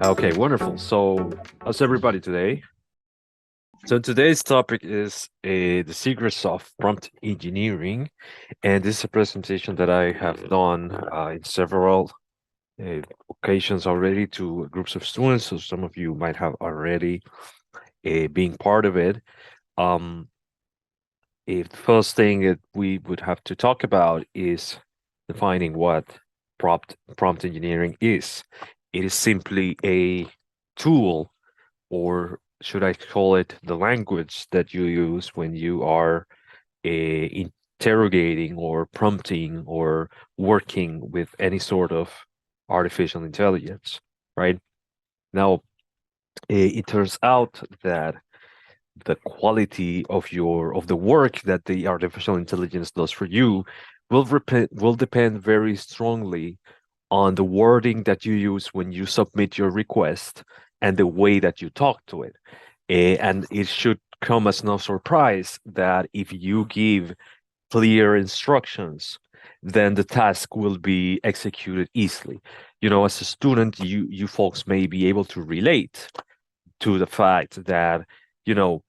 Okay, wonderful. So, how's everybody today? So, today's topic is the secrets of prompt engineering, and this is a presentation that I have done in several uh, occasions already to groups of students. So, some of you might have already been part of it. Um, if the first thing that we would have to talk about is defining what prompt engineering is. It is simply a tool, or should I call it the language that you use when you are interrogating or prompting or working with any sort of artificial intelligence, right? Now, it turns out that the quality of the work that the artificial intelligence does for you will depend very strongly on the wording that you use when you submit your request and the way that you talk to it. And it should come as no surprise that if you give clear instructions, then the task will be executed easily. You know, as a student, you folks may be able to relate to the fact that, you know,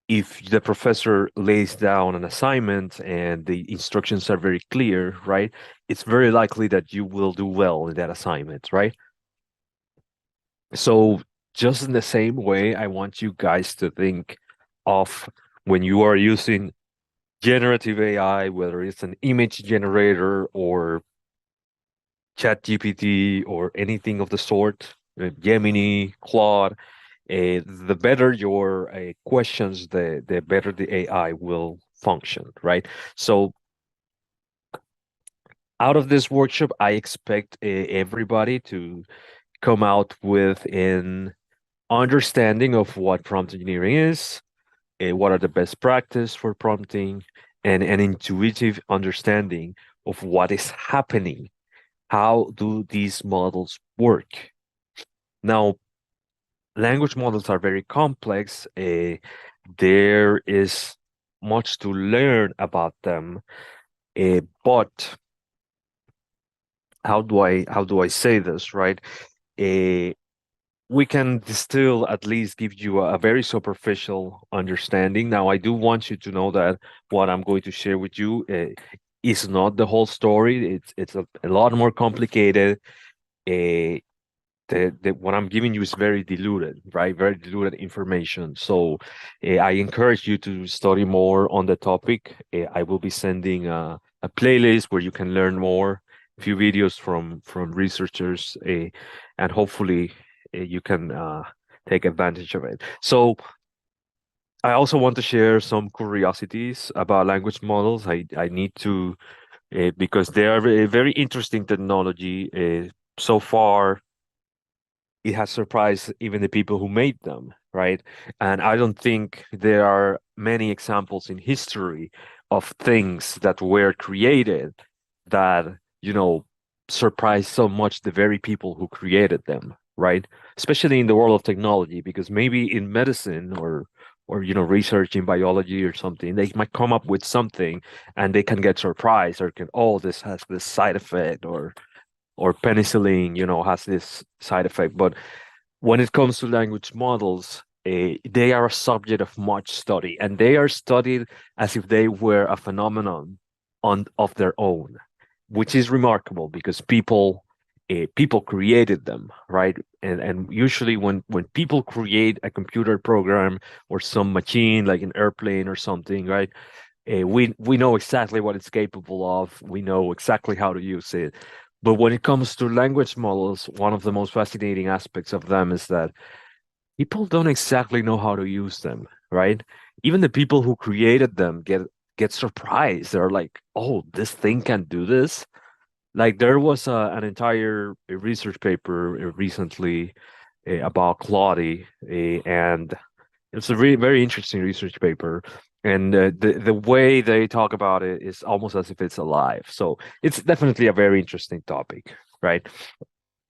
if the professor lays down an assignment and the instructions are very clear, right, it's very likely that you will do well in that assignment, right? So, just in the same way, I want you guys to think of when you are using generative AI, whether it's an image generator or ChatGPT or anything of the sort, Gemini, Claude, the better your questions, the better the AI will function, right? So out of this workshop, I expect everybody to come out with an understanding of what prompt engineering is, what are the best practice for prompting, and an intuitive understanding of what is happening. How do these models work? Now, language models are very complex. There is much to learn about them, but how do I say this, right? Uh, we can distill at least give you a very superficial understanding. Now, I do want you to know that what I'm going to share with you is not the whole story. It's a lot more complicated. Uh, what I'm giving you is very diluted, right? Very diluted information. So I encourage you to study more on the topic. I will be sending a playlist where you can learn more, a few videos from researchers, and hopefully you can take advantage of it. So I also want to share some curiosities about language models. I need to because they are very interesting technology. So far, it has surprised even the people who made them, right? And I don't think there are many examples in history of things that were created that, you know, surprised so much the very people who created them, right? Especially in the world of technology, because maybe in medicine or research in biology or something, they might come up with something and they can get surprised or can, oh, this has this side effect, or penicillin, has this side effect. But when it comes to language models, they are a subject of much study, and they are studied as if they were a phenomenon of their own, which is remarkable because people created them, right? And usually when people create a computer program or some machine like an airplane or something, right? We know exactly what it's capable of. We know exactly how to use it. But when it comes to language models, one of the most fascinating aspects of them is that people don't exactly know how to use them, right? Even the people who created them get surprised. They're like, "Oh, this thing can do this." Like there was an entire research paper recently about Claude, and it's a really very interesting research paper, and the way they talk about it is almost as if it's alive. So it's definitely a very interesting topic, right?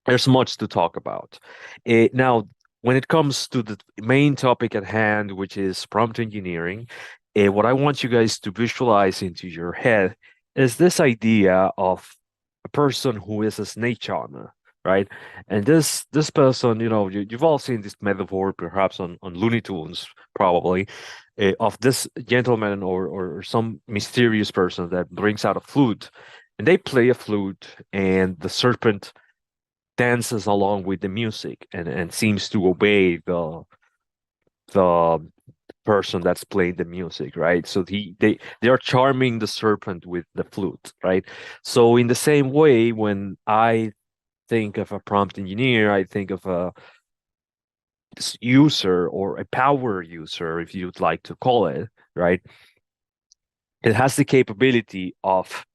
There's much to talk about. Now, when it comes to the main topic at hand, which is prompt engineering, what I want you guys to visualize into your head is this idea of a person who is a snake charmer, right? And this person, you've all seen this metaphor, perhaps on Looney Tunes, probably, of this gentleman or some mysterious person that brings out a flute, and they play a flute, and the serpent dances along with the music and seems to obey the person that's playing the music, right? So they are charming the serpent with the flute, right? So in the same way, when I think of a prompt engineer, I think of a user or a power user, if you'd like to call it, right? It has the capability of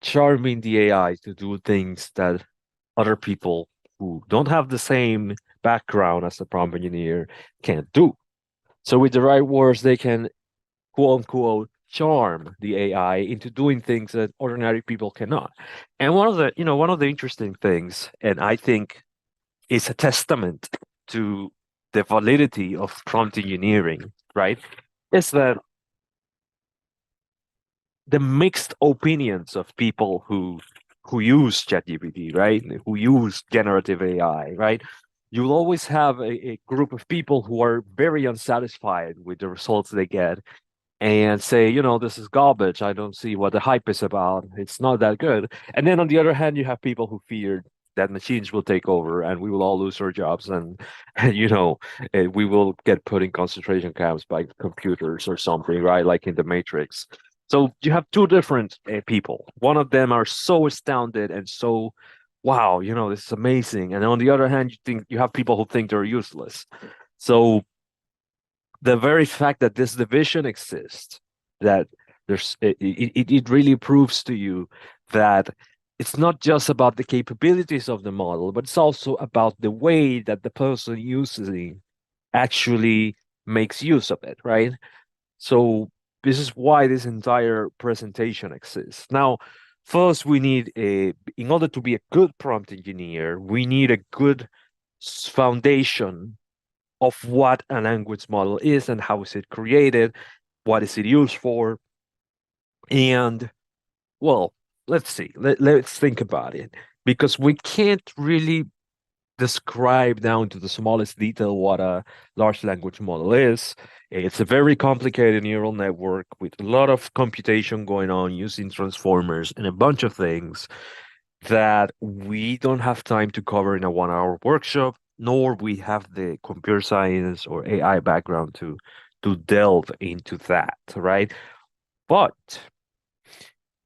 charming the AI to do things that other people who don't have the same background as a prompt engineer can't do. So with the right words, they can quote unquote charm the AI into doing things that ordinary people cannot. And one of the interesting things, and I think is a testament to the validity of prompt engineering, right? Is that the mixed opinions of people who use ChatGPT, right? Who use generative AI, right? You'll always have a group of people who are very unsatisfied with the results they get and say, this is garbage. I don't see what the hype is about. It's not that good. And then on the other hand, you have people who fear that machines will take over and we will all lose our jobs and we will get put in concentration camps by computers or something, right? Like in the Matrix. So you have two different people. One of them are so astounded and so, wow, this is amazing. And on the other hand, you have people who think they're useless. So the very fact that this division exists, that it really proves to you that it's not just about the capabilities of the model, but it's also about the way that the person using actually makes use of it, right? So this is why this entire presentation exists. Now, first in order to be a good prompt engineer, we need a good foundation of what a language model is and how is it created, what is it used for, and well, let's see. Let's think about it because we can't really describe down to the smallest detail what a large language model is. It's a very complicated neural network with a lot of computation going on using transformers and a bunch of things that we don't have time to cover in a 1 hour workshop, nor we have the computer science or AI background to delve into that, right? But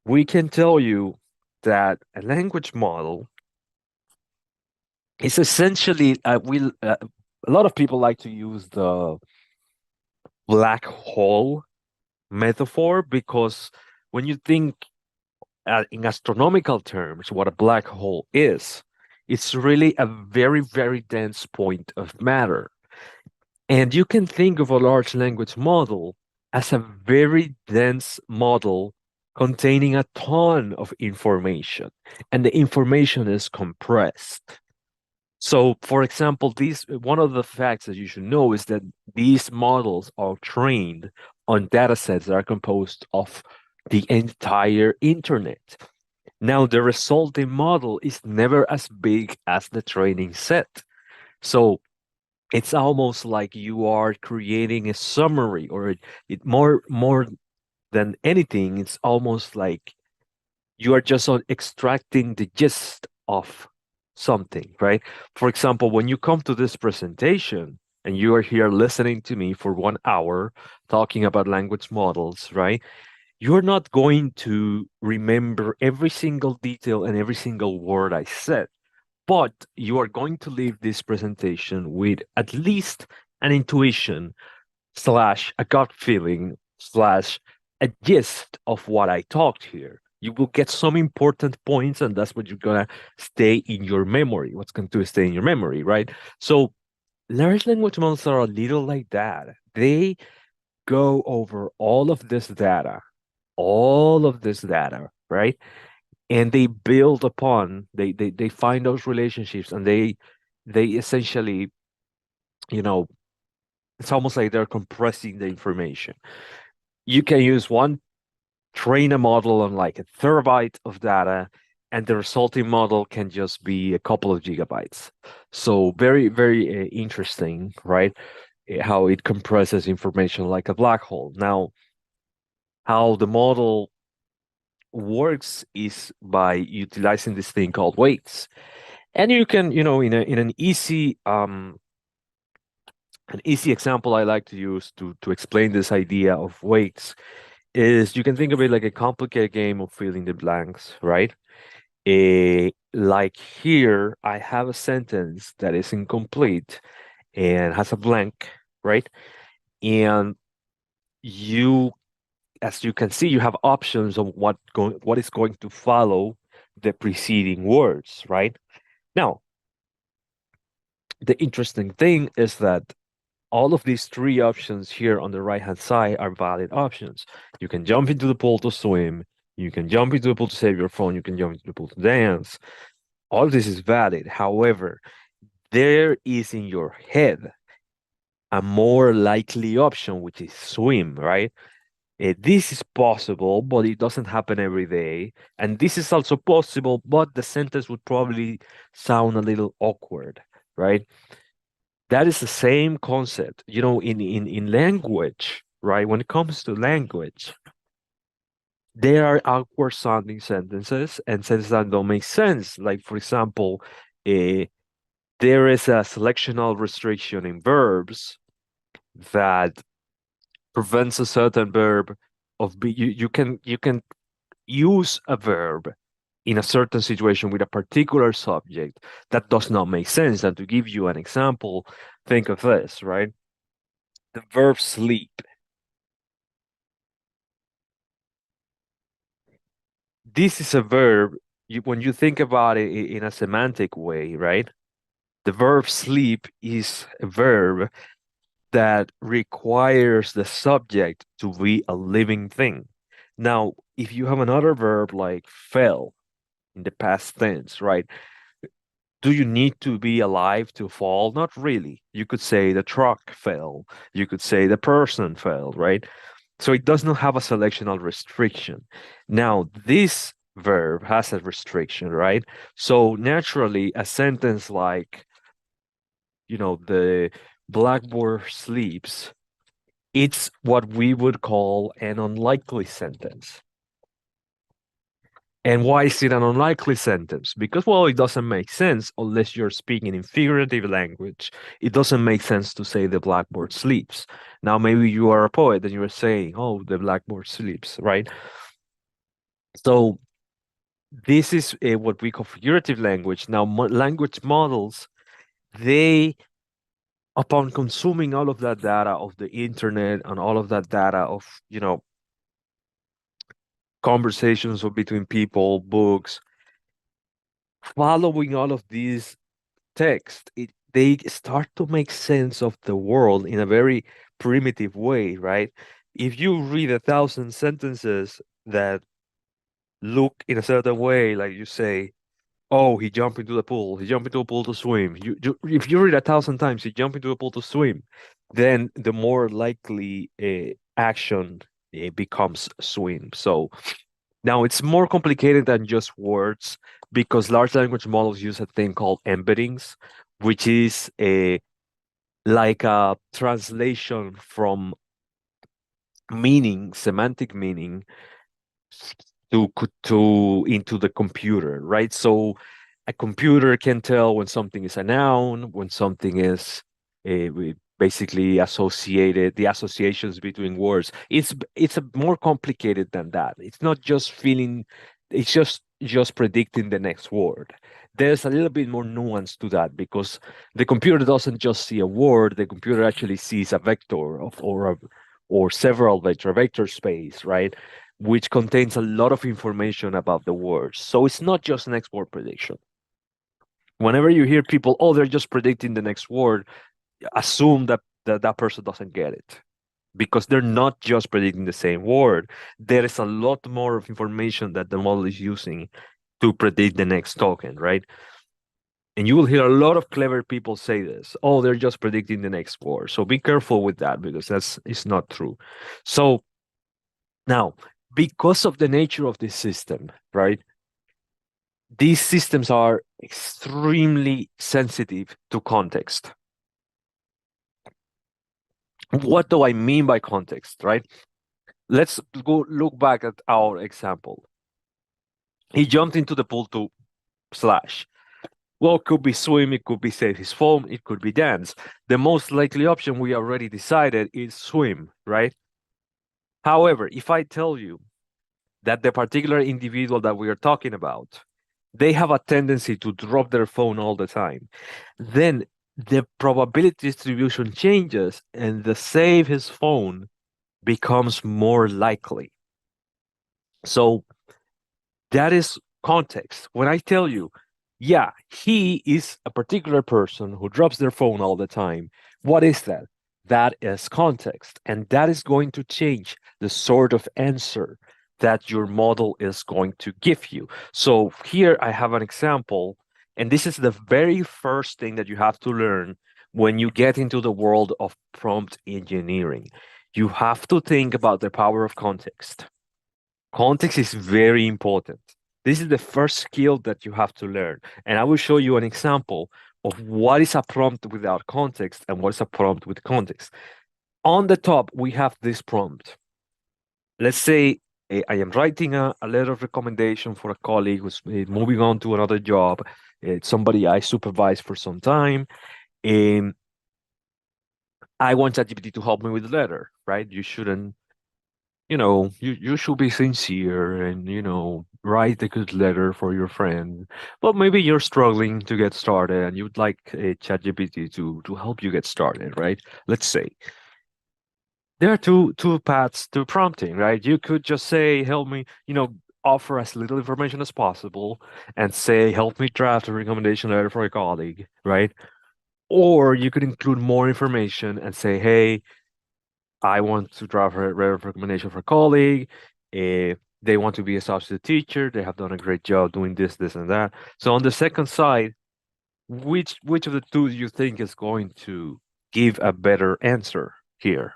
we can tell you that a language model is essentially a lot of people like to use the black hole metaphor because when you think in astronomical terms, what a black hole is, it's really a very, very dense point of matter. And you can think of a large language model as a very dense model containing a ton of information, and the information is compressed. So, for example, these one of the facts that you should know is that these models are trained on data sets that are composed of the entire internet. Now, the resulting model is never as big as the training set. So it's almost like you are creating a summary, or it more than anything, it's almost like you are just on extracting the gist of something, right? For example, when you come to this presentation and you are here listening to me for 1 hour talking about language models, right? You're not going to remember every single detail and every single word I said, but you are going to leave this presentation with at least an intuition slash a gut feeling slash a gist of what I talked here. You will get some important points, and that's what you're gonna stay in your memory. What's going to stay in your memory, right? So large language models are a little like that. They go over all of this data, right? And they build upon, they find those relationships, and they essentially, you know, it's almost like they're compressing the information. You can use one train a model on like a terabyte of data, and the resulting model can just be a couple of gigabytes. So very, very interesting, right? How it compresses information like a black hole. Now, how the model works is by utilizing this thing called weights. And you can, in an easy example I like to use to explain this idea of weights is you can think of it like a complicated game of filling the blanks, right? Like here, I have a sentence that is incomplete and has a blank, right? And you, as you can see, you have options of what is going to follow the preceding words, right? Now, the interesting thing is that all of these three options here on the right hand side are valid options. You can jump into the pool to swim, you can jump into the pool to save your phone, you can jump into the pool to dance. All of this is valid. However, there is in your head a more likely option, which is swim, right? This is possible, but it doesn't happen every day. And this is also possible, but the sentence would probably sound a little awkward, right? That is the same concept, in language, right? When it comes to language, there are awkward sounding sentences and sentences that don't make sense. Like, for example, uh, there is a selectional restriction in verbs that prevents a certain verb of be you can use a verb in a certain situation with a particular subject that does not make sense. And to give you an example, think of this, right? The verb sleep. This is a verb. When you think about it in a semantic way, right? The verb sleep is a verb that requires the subject to be a living thing. Now, if you have another verb like fell in the past tense, right? Do you need to be alive to fall? Not really. You could say the truck fell. You could say the person fell, right? So it does not have a selectional restriction. Now, this verb has a restriction, right? So naturally, a sentence like, the blackboard sleeps, it's what we would call an unlikely sentence. And why is it an unlikely sentence? Because, well, it doesn't make sense unless you're speaking in figurative language. It doesn't make sense to say the blackboard sleeps. Now, maybe you are a poet and you're saying, oh, the blackboard sleeps, right? So, this is what we call figurative language. Now, language models, they, upon consuming all of that data of the internet and all of that data of, conversations between people, books, following all of these text, they start to make sense of the world in a very primitive way, right? If you read 1,000 sentences that look in a certain way, like you say, oh, he jumped into the pool, he jumped into a pool to swim. If you read 1,000 times, he jumped into a pool to swim, then the more likely action becomes swim. So now it's more complicated than just words because large language models use a thing called embeddings, which is like a translation from meaning, semantic meaning, to into the computer, right? So a computer can tell when something is a noun, when something is basically associated, the associations between words. It's a more complicated than that. It's not just feeling, it's just predicting the next word. There's a little bit more nuance to that because the computer doesn't just see a word, the computer actually sees a vector or several vector space, right? Which contains a lot of information about the words. So it's not just an export prediction. Whenever you hear people, oh, they're just predicting the next word, assume that person doesn't get it because they're not just predicting the same word. There is a lot more of information that the model is using to predict the next token, right? And you will hear a lot of clever people say this. Oh, they're just predicting the next word. So be careful with that because it's not true. So now, because of the nature of this system, right? These systems are extremely sensitive to context. What do I mean by context, right? Let's go look back at our example. He jumped into the pool to slash. Well, it could be swim, it could be save his phone, it could be dance. The most likely option we already decided is swim, right? However, if I tell you that the particular individual that we are talking about, they have a tendency to drop their phone all the time, then the probability distribution changes and the save his phone becomes more likely. So that is context. When I tell you, yeah, he is a particular person who drops their phone all the time, what is that? That is context. And that is going to change the sort of answer that your model is going to give you. So here I have an example, and this is the very first thing that you have to learn when you get into the world of prompt engineering. You have to think about the power of context. Context is very important. This is the first skill that you have to learn. And I will show you an example of what is a prompt without context and what is a prompt with context. On the top, we have this prompt. Let's say I am writing a letter of recommendation for a colleague who's moving on to another job. It's somebody I supervise for some time. And I want ChatGPT to help me with the letter, right? You should be sincere and, write a good letter for your friend. But maybe you're struggling to get started and you'd like a ChatGPT to help you get started, right? Let's say there are two paths to prompting, right? You could just say, help me, offer as little information as possible and say, help me draft a recommendation letter for a colleague, right? Or you could include more information and say, hey, I want to draft a recommendation for a colleague. If they want to be a substitute teacher, they have done a great job doing this, and that. So on the second side, which of the two do you think is going to give a better answer here?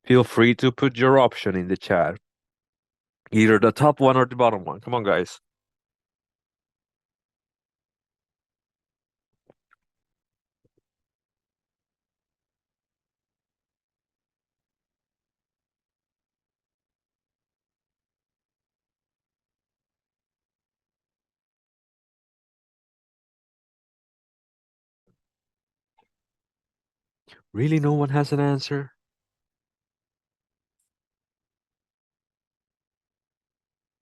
Feel free to put your option in the chat, either the top one or the bottom one. Come on, guys. Really, no one has an answer?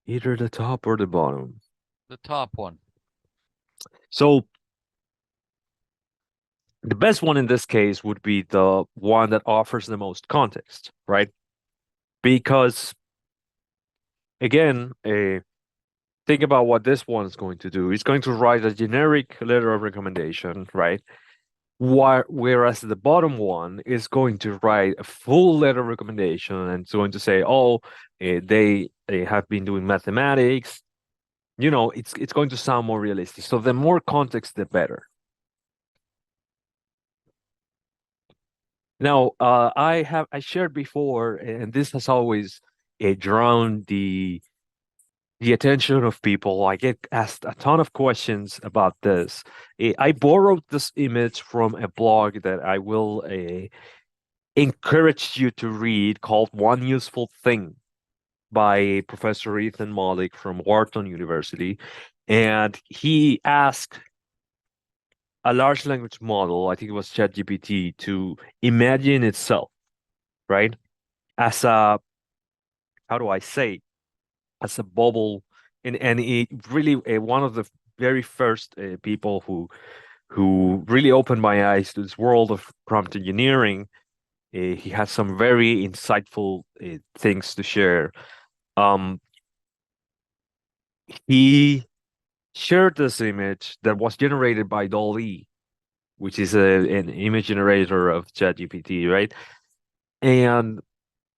Either the top or the bottom. The top one. So the best one in this case would be the one that offers the most context, right? Because again, think about what this one is going to do. It's going to write a generic letter of recommendation, right? Whereas the bottom one is going to write a full letter of recommendation and it's going to say, oh, they have been doing mathematics. It's going to sound more realistic. So the more context, the better. Now, I shared before, and this has always drawn the attention of people. I get asked a ton of questions about this. I borrowed this image from a blog that I will encourage you to read called One Useful Thing by Professor Ethan Malik from Wharton University. And he asked a large language model, I think it was ChatGPT, to imagine itself, right? As a, how do I say, as a bubble. And it really, one of the very first people who really opened my eyes to this world of prompt engineering. He has some very insightful things to share. Um, he shared this image that was generated by DALL-E, which is an image generator of ChatGPT, right? And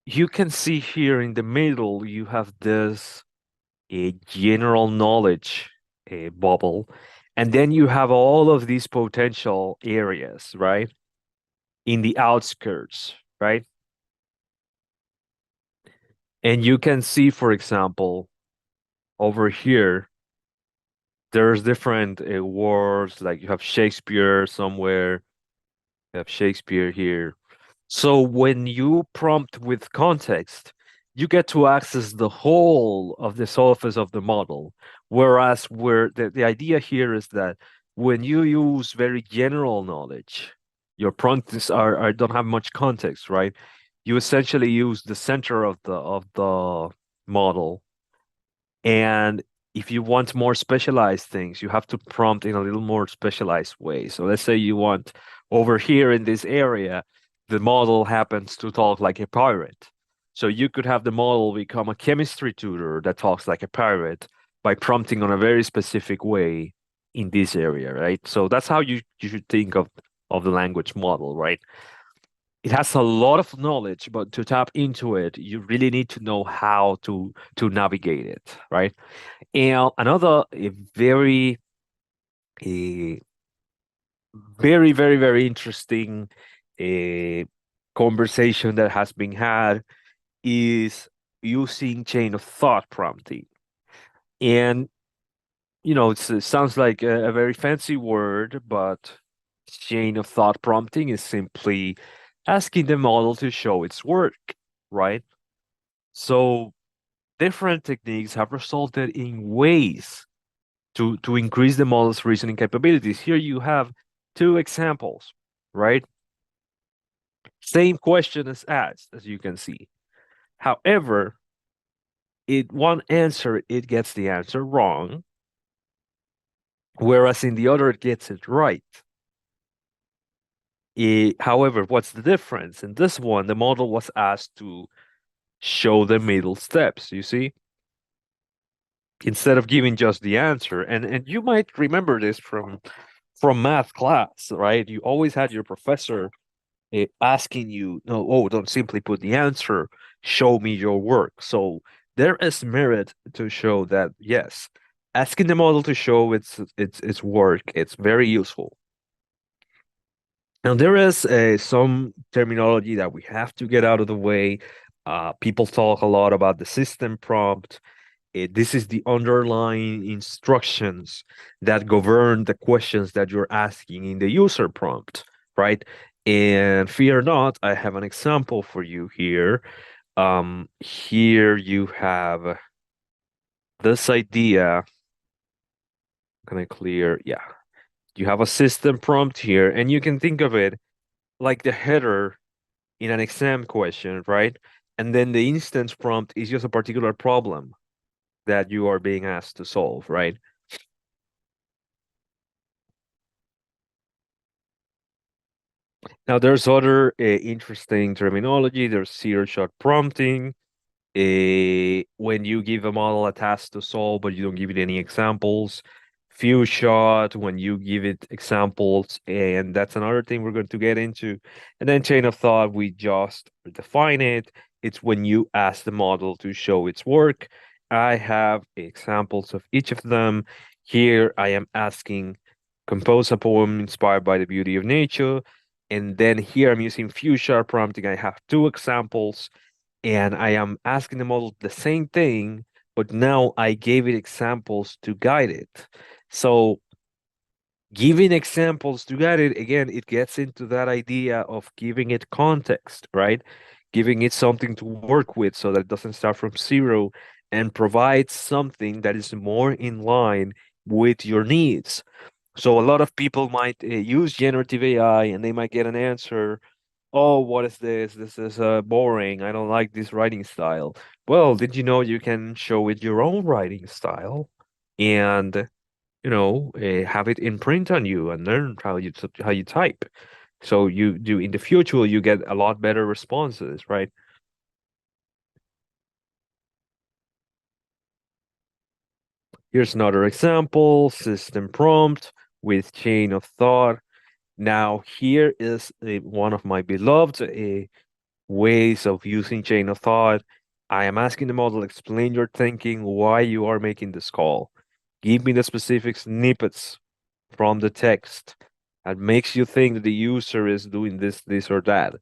you can see here in the middle, you have this a general knowledge bubble, and then you have all of these potential areas, right? In the outskirts, right? And you can see, for example, over here, there's different words, like you have Shakespeare somewhere, you have Shakespeare here. So when you prompt with context, you get to access the whole of the surface of the model. Whereas where the idea here is that when you use very general knowledge, your prompts don't have much context, right? You essentially use the center of the model, and if you want more specialized things, you have to prompt in a little more specialized way. So let's say you want over here in this area, the model happens to talk like a pirate. So you could have the model become a chemistry tutor that talks like a pirate by prompting on a very specific way in this area, right? So that's how you should think of the language model, right? It has a lot of knowledge, but to tap into it, you really need to know how to navigate it, right? And another a very interesting uh, conversation that has been had is using chain of thought prompting. And it sounds like a very fancy word, but chain of thought prompting is simply asking the model to show its work, right? So different techniques have resulted in ways to increase the model's reasoning capabilities. Here you have two examples, right? Same question is asked, as you can see. However, it one answer it gets the answer wrong, whereas in the other it gets it right. However, what's the difference? In this one, the model was asked to show the middle steps, you see, instead of giving just the answer. And you might remember this from math class, right? You always had your professor asking you, no, oh, don't simply put the answer, show me your work. So there is merit to show that, yes, asking the model to show its work, it's very useful. Now, there is some terminology that we have to get out of the way. People talk a lot about the system prompt. This is the underlying instructions that govern the questions that you're asking in the user prompt, right? And fear not, I have an example for you here. Here you have this idea. Can I clear? Yeah. You have a system prompt here, and you can think of it like the header in an exam question, right? And then the instance prompt is just a particular problem that you are being asked to solve, right? Now, there's other interesting terminology. There's zero-shot prompting. When you give a model a task to solve, but you don't give it any examples. Few shot when you give it examples, and that's another thing we're going to get into. And then chain of thought, we just define it. It's when you ask the model to show its work. I have examples of each of them. Here I am asking, compose a poem inspired by the beauty of nature. And then here I'm using few sharp prompting. I have two examples and I am asking the model the same thing, but now I gave it examples to guide it. So giving examples to guide it, again, it gets into that idea of giving it context, right? Giving it something to work with so that it doesn't start from zero and provides something that is more in line with your needs. So a lot of people might use generative AI and they might get an answer, oh, what is this? This is boring. I don't like this writing style. Well, did you know you can show it your own writing style and, have it imprint on you and learn how you type. So you do in the future, you get a lot better responses, right? Here's another example, system prompt with chain of thought. Now, here is one of my beloved ways of using chain of thought. I am asking the model, explain your thinking, why you are making this call. Give me the specific snippets from the text that makes you think that the user is doing this, this, or that.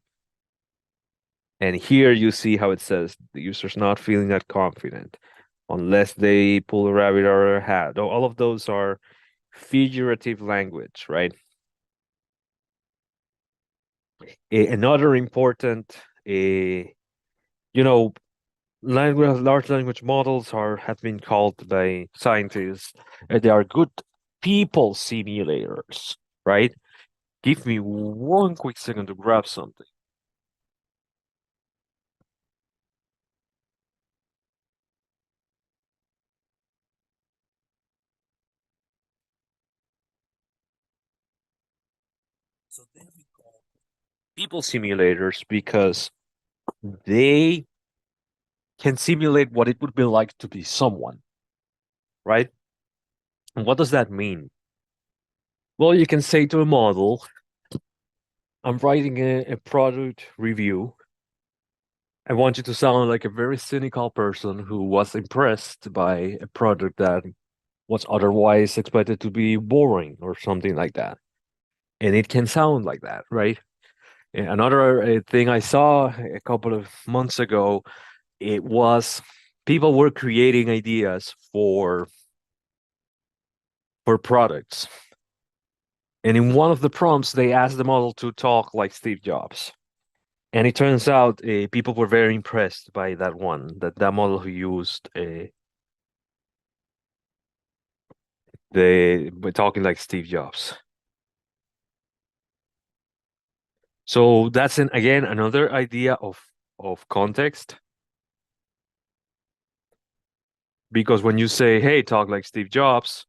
And here you see how it says the user's not feeling that confident unless they pull a rabbit out of their hat. All of those are figurative language, right? Another important, you know, large language models have been called by scientists, they are good people simulators, right? Give me one quick second to grab something. So they we call people simulators because they can simulate what it would be like to be someone, right? And what does that mean? Well, you can say to a model, I'm writing a product review. I want you to sound like a very cynical person who was impressed by a product that was otherwise expected to be boring or something like that. And it can sound like that, right? Another thing I saw a couple of months ago, it was people were creating ideas for products. And in one of the prompts, they asked the model to talk like Steve Jobs. And it turns out people were very impressed by that one, that model who used the talking like Steve Jobs. So that's again another idea of context, because when you say, "Hey, talk like Steve Jobs,"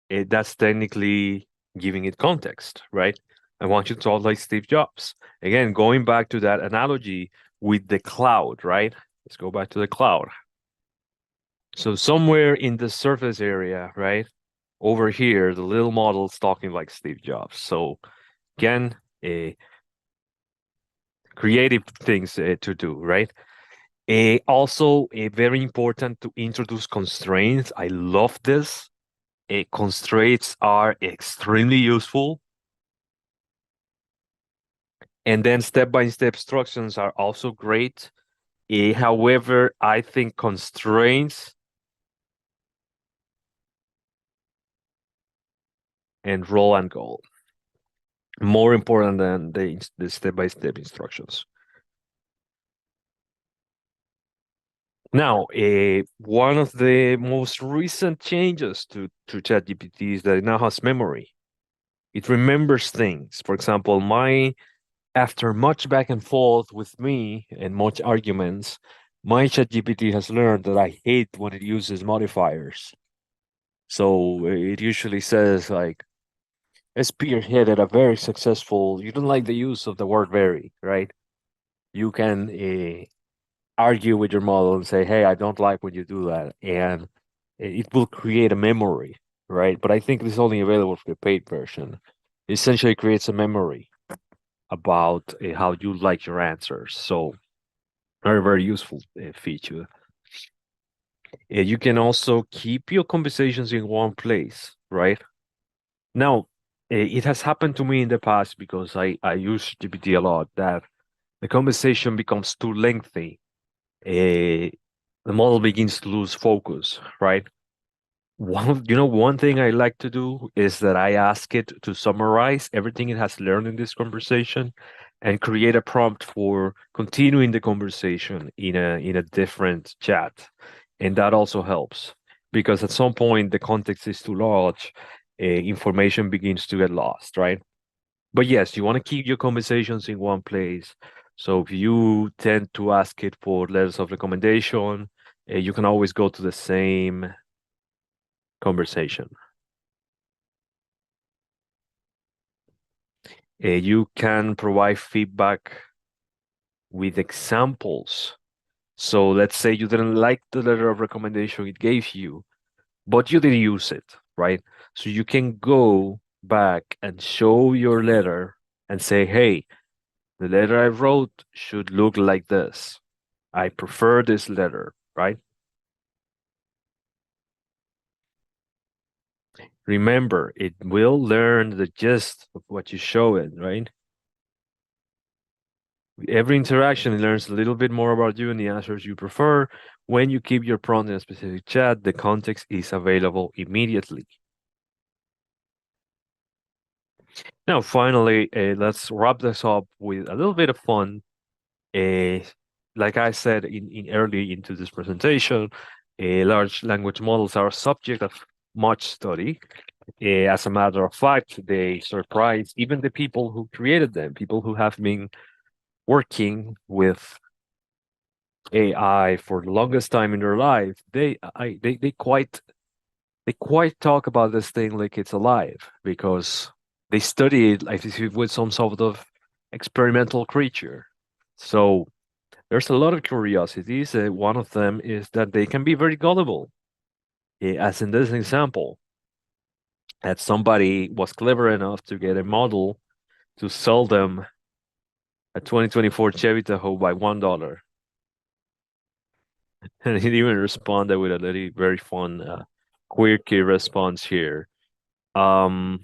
that's technically giving it context, right? I want you to talk like Steve Jobs. Again, going back to that analogy with the cloud, right? Let's go back to the cloud. So somewhere in the surface area, right? Over here, the little model's talking like Steve Jobs. So again, creative things to do, right? Also, very important to introduce constraints. I love this. Constraints are extremely useful. And then step-by-step instructions are also great. However, I think constraints and roll and go more important than the step-by-step instructions. Now, one of the most recent changes to ChatGPT is that it now has memory. It remembers things. For example, after much back and forth with me and much arguments, my ChatGPT has learned that I hate when it uses modifiers. So it usually says like, spearheaded a very successful. You don't like the use of the word very, right? You can argue with your model and say, hey, I don't like when you do that. And it will create a memory, right? But I think this is only available for the paid version. It essentially creates a memory about how you like your answers. So very, very useful feature. You can also keep your conversations in one place, right? Now, it has happened to me in the past because I use GPT a lot that the conversation becomes too lengthy. The model begins to lose focus, right? One thing I like to do is that I ask it to summarize everything it has learned in this conversation and create a prompt for continuing the conversation in a different chat. And that also helps because at some point the context is too large, information begins to get lost, right? But yes, you want to keep your conversations in one place. So if you tend to ask it for letters of recommendation, you can always go to the same conversation. You can provide feedback with examples. So let's say you didn't like the letter of recommendation it gave you, but you didn't use it, right? So you can go back and show your letter and say, hey, the letter I wrote should look like this. I prefer this letter, right? Remember, it will learn the gist of what you show it, right? Every interaction it learns a little bit more about you and the answers you prefer. When you keep your prompt in a specific chat, the context is available immediately. Now, finally, let's wrap this up with a little bit of fun. Uh, like I said in early into this presentation, large language models are a subject of much study. As a matter of fact, they surprise even the people who created them, people who have been working with AI for the longest time in their life. They quite talk about this thing like it's alive because they study it like if it was some sort of experimental creature. So there's a lot of curiosities. One of them is that they can be very gullible. As in this example, that somebody was clever enough to get a model to sell them a 2024 Chevy Tahoe by $1. And he even responded with a very fun, quirky response here. Um,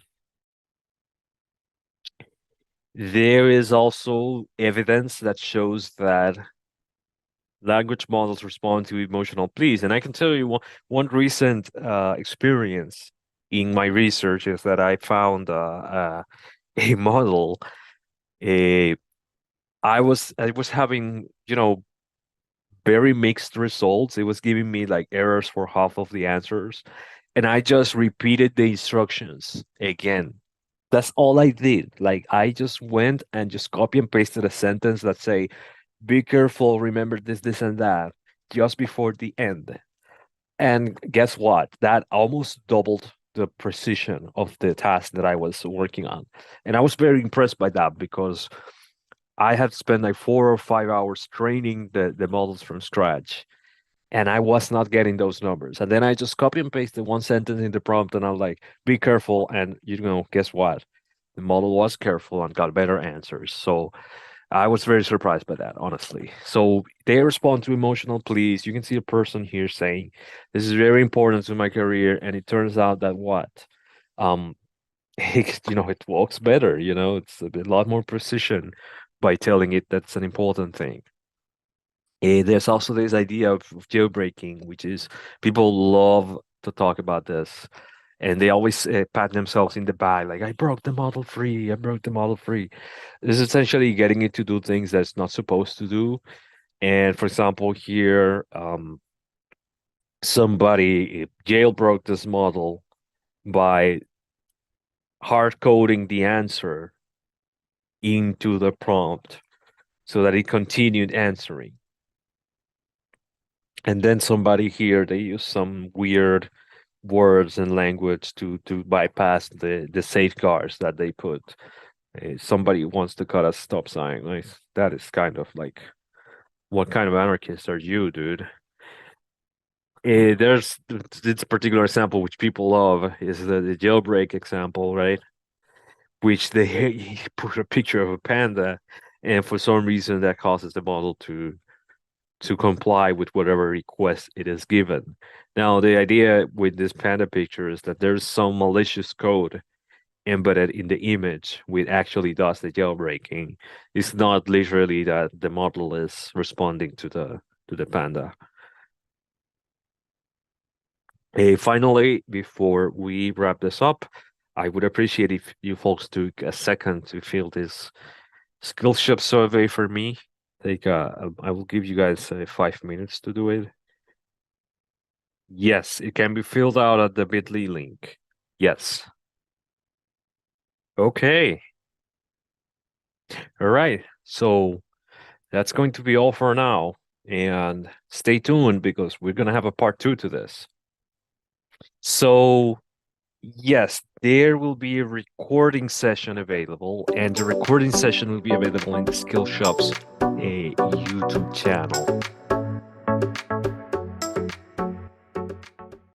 there is also evidence that shows that language models respond to emotional pleas. And I can tell you one recent experience in my research is that I found a model. A I was having, very mixed results. It was giving me like errors for half of the answers. And I just repeated the instructions again. That's all I did. Like I just went and just copy and pasted a sentence that say, be careful, remember this, this, and that, just before the end. And guess what? That almost doubled the precision of the task that I was working on. And I was very impressed by that because I had spent like 4 or 5 hours training the models from scratch, and I was not getting those numbers. And then I just copy and paste the one sentence in the prompt, and I'm like, "Be careful." And guess what? The model was careful and got better answers. So I was very surprised by that, honestly. So they respond to emotional pleas. You can see a person here saying, "This is very important to my career," and it turns out that what? Um, it works better. It's a lot more precision by telling it that's an important thing. There's also this idea of jailbreaking, which is people love to talk about this, and they always pat themselves in the back, like I broke the model free, I broke the model free. This is essentially getting it to do things that's not supposed to do. And for example, here, somebody jailbroke this model by hard coding the answer into the prompt so that it continued answering. And then somebody here, they use some weird words and language to bypass the safeguards that they put. Somebody wants to cut a stop sign. Like, that is kind of like, what kind of anarchist are you, dude? There's this particular example which people love is the jailbreak example, right? Which they put a picture of a panda, and for some reason that causes the model to comply with whatever request it is given. Now, the idea with this panda picture is that there's some malicious code embedded in the image which actually does the jailbreaking. It's not literally that the model is responding to the panda. Finally, before we wrap this up, I would appreciate if you folks took a second to fill this Skillshare survey for me. I will give you guys 5 minutes to do it. Yes, it can be filled out at the bit.ly link. Yes. Okay. All right. So that's going to be all for now. And stay tuned because we're going to have a part two to this. So, yes, there will be a recording session available, and the recording session will be available in the Skillshop's a YouTube channel.